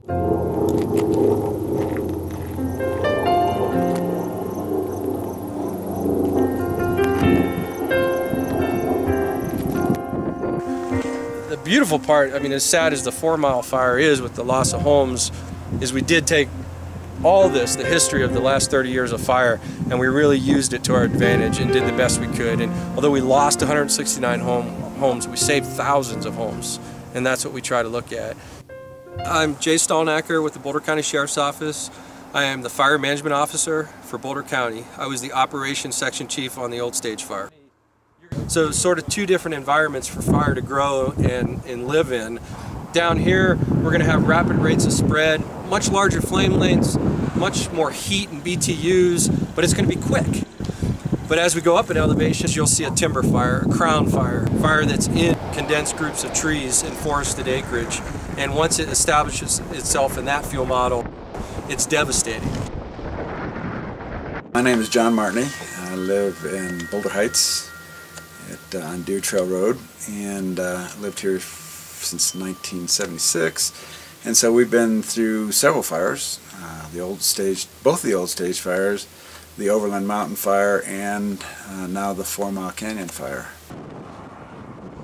The beautiful part, I mean, as sad as the 4 Mile fire is with the loss of homes, is we did take all this, the history of the last 30 years of fire, and we really used it to our advantage and did the best we could. And although we lost 169 homes, we saved thousands of homes, and that's what we try to look at. I'm Jay Stallnacker with the Boulder County Sheriff's Office. I am the Fire Management Officer for Boulder County. I was the Operations Section Chief on the Olde Stage Fire. So sort of two different environments for fire to grow and live in. Down here, we're going to have rapid rates of spread, much larger flame lengths, much more heat and BTUs, but it's going to be quick. But as we go up in elevations, you'll see a timber fire, a crown fire, fire that's in condensed groups of trees in forested acreage. And once it establishes itself in that fuel model, it's devastating. My name is John Martney. I live in Boulder Heights on Deer Trail Road, and lived here since 1976. And so we've been through several fires, both the Olde Stage fires, the Overland Mountain fire, and now the 4 Mile Canyon fire.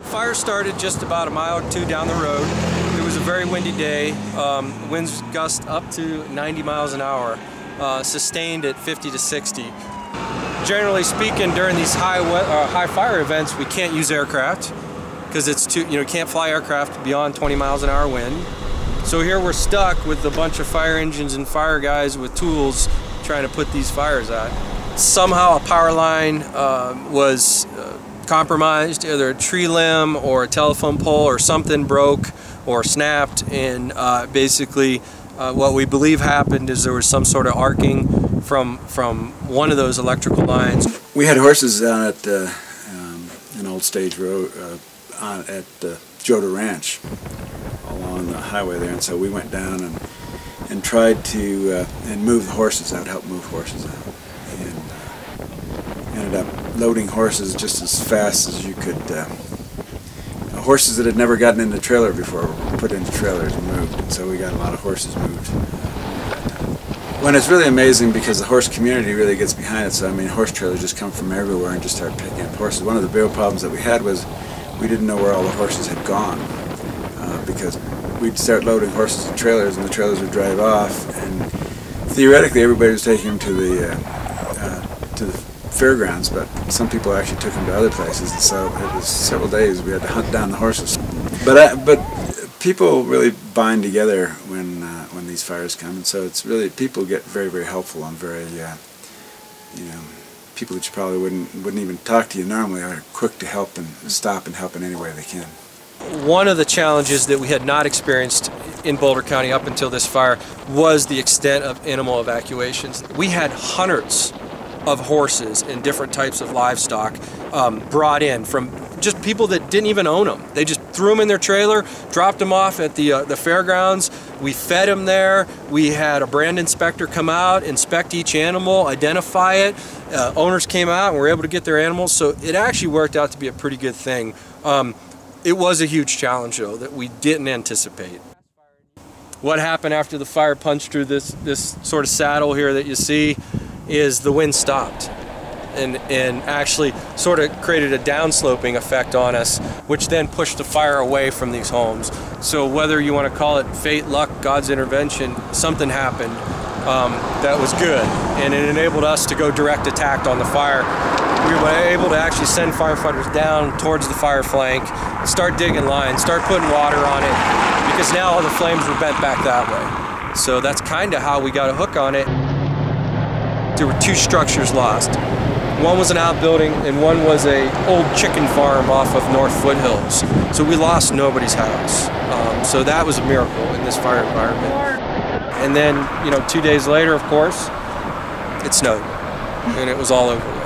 Fire started just about a mile or two down the road. It was a very windy day. Winds gust up to 90 miles an hour, sustained at 50 to 60. Generally speaking, during these high fire events, we can't use aircraft because it's too, you can't fly aircraft beyond 20 miles an hour wind. So here we're stuck with a bunch of fire engines and fire guys with tools trying to put these fires out. Somehow a power line was compromised, either a tree limb or a telephone pole or something broke or snapped, and basically what we believe happened is there was some sort of arcing from one of those electrical lines. We had horses down at an Olde Stage Road at Joda Ranch along the highway there, and so we went down and tried to and move the horses out, help move horses out, and ended up loading horses just as fast as you could. Horses that had never gotten in the trailer before were put into trailers and moved, and so we got a lot of horses moved. When it's really amazing because the horse community really gets behind it, so I mean horse trailers just come from everywhere and just start picking up horses. One of the big problems that we had was we didn't know where all the horses had gone, because we'd start loading horses in trailers and the trailers would drive off, and theoretically everybody was taking them to the fairgrounds, but some people actually took them to other places, and so it was several days we had to hunt down the horses. But people really bind together when these fires come, and so it's really, people get very, very helpful and very, people that you probably wouldn't even talk to you normally are quick to help and stop and help in any way they can. One of the challenges that we had not experienced in Boulder County up until this fire was the extent of animal evacuations. We had hundreds of horses and different types of livestock brought in from just people that didn't even own them. They just threw them in their trailer, dropped them off at the fairgrounds. We fed them there. We had a brand inspector come out, inspect each animal, identify it. Owners came out and were able to get their animals, so it actually worked out to be a pretty good thing. It was a huge challenge, though, that we didn't anticipate. What happened after the fire punched through this sort of saddle here that you see is the wind stopped and actually sort of created a downsloping effect on us, which then pushed the fire away from these homes. So whether you want to call it fate, luck, God's intervention, something happened that was good, and it enabled us to go direct attack on the fire. We were able to actually send firefighters down towards the fire flank, start digging lines, start putting water on it, because now all the flames were bent back that way. So that's kind of how we got a hook on it. There were two structures lost. One was an outbuilding and one was an old chicken farm off of North Foothills. So we lost nobody's house. So that was a miracle in this fire environment. And then, 2 days later, of course, it snowed and it was all over with.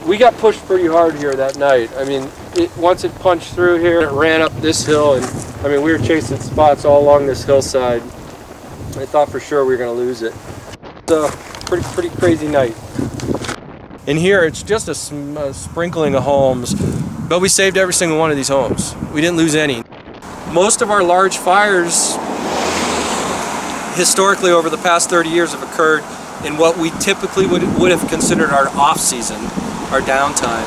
We got pushed pretty hard here that night. I mean, once it punched through here, it ran up this hill, and I mean, we were chasing spots all along this hillside. I thought for sure we were going to lose it. It's a pretty crazy night. In here, it's just a sprinkling of homes, but we saved every single one of these homes. We didn't lose any. Most of our large fires historically over the past 30 years have occurred in what we typically would have considered our off-season, our downtime.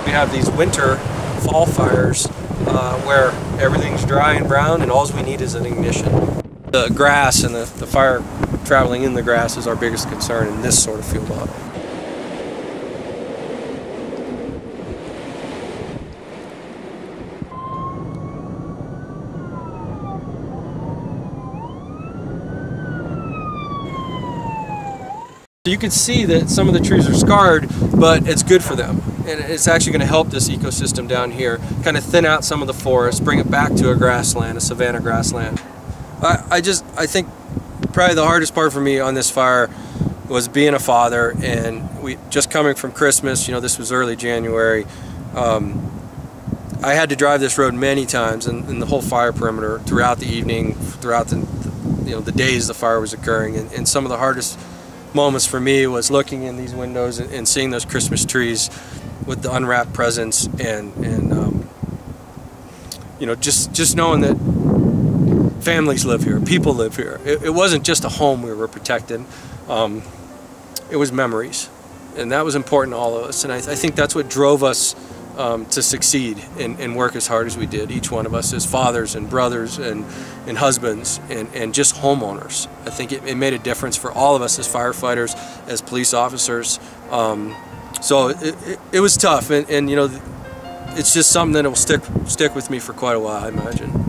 We have these winter fall fires where everything's dry and brown and all we need is an ignition. The grass and the fire traveling in the grass is our biggest concern in this sort of fuel model. You can see that some of the trees are scarred, but it's good for them. And it's actually going to help this ecosystem down here, kind of thin out some of the forest, bring it back to a grassland, a savanna grassland. I think probably the hardest part for me on this fire was being a father, and just coming from Christmas, you know, this was early January. I had to drive this road many times, and the whole fire perimeter throughout the evening, throughout the days the fire was occurring, and some of the hardest moments for me was looking in these windows and seeing those Christmas trees with the unwrapped presents, and you know, just knowing that families live here, people live here. It wasn't just a home we were protecting, it was memories, and that was important to all of us, and I think that's what drove us to succeed and work as hard as we did, each one of us as fathers and brothers and husbands and just homeowners. I think it made a difference for all of us as firefighters, as police officers. So it was tough, and you know, it's just something that will stick with me for quite a while, I imagine.